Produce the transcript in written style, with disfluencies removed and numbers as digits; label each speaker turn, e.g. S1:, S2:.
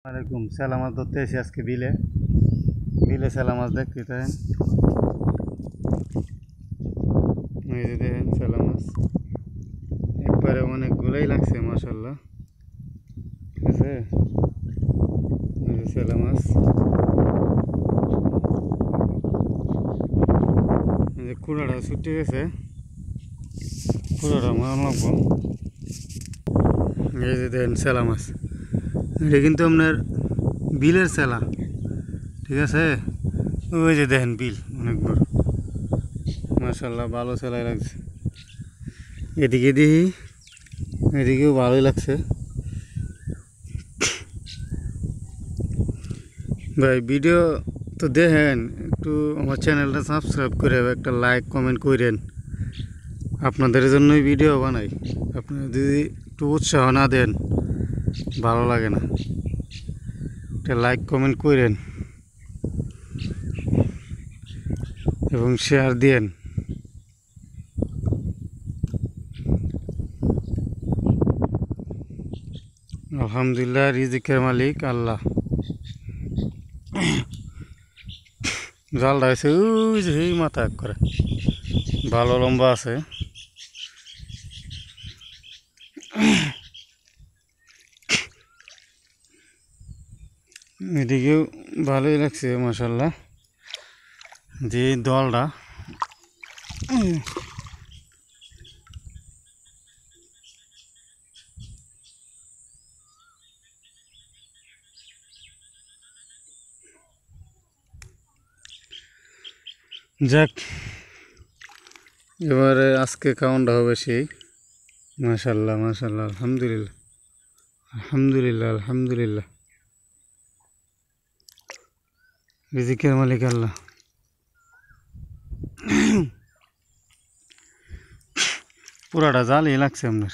S1: ওয়ালাইকুম স্যালা মাছ ধরতে এসে আজকে বিলে বিলে স্যালা মাছ দেখতে থাকেন। এই যে দেখেন স্যালা মাছ একবারে অনেকগুলোই লাগছে মাশাআল্লাহ। ঠিক আছে, এই যে স্যালা মাছ, এই যে কুড়াটা ছুটে গেছে, কুড়াটা মারা লাগবো। এই যে দেখেন স্যালা মাছ, এটা কিন্তু আপনার বিলের স্যালা। ঠিক আছে, ওই যে দেখেন বিল অনেক বড়, মাশাআল্লাহ ভালো স্যালাই লাগছে। এদিকে দেখি, এদিকেও ভালোই লাগছে। ভাই ভিডিও তো দেখেন, একটু আমার চ্যানেলটা সাবস্ক্রাইব করে একটা লাইক কমেন্ট করেন। আপনাদের জন্যই ভিডিও বানাই, আপনারা যদি একটু উৎসাহ না দেন ভালো লাগে না। একটা লাইক কমেন্ট করেন এবং শেয়ার দিয়েন। আলহামদুলিল্লাহ, রিজিকের মালিক আল্লাহ। জালটা হয়েছে ওই যে এই মাথা এক করে, ভালো লম্বা আছে। এদিকেও ভালোই লাগছে মাশাআল্লাহ। যে দলটা যাক, এবারে আজকে খাওয়ানটা হবে সেই। মাশাআল্লাহ মাশাআল্লাহ, আলহামদুলিল্লাহ আলহামদুলিল্লাহ আলহামদুলিল্লাহ, রিজিকের মালিক আল্লাহ। পুরাটা জালই লাগছে আপনার।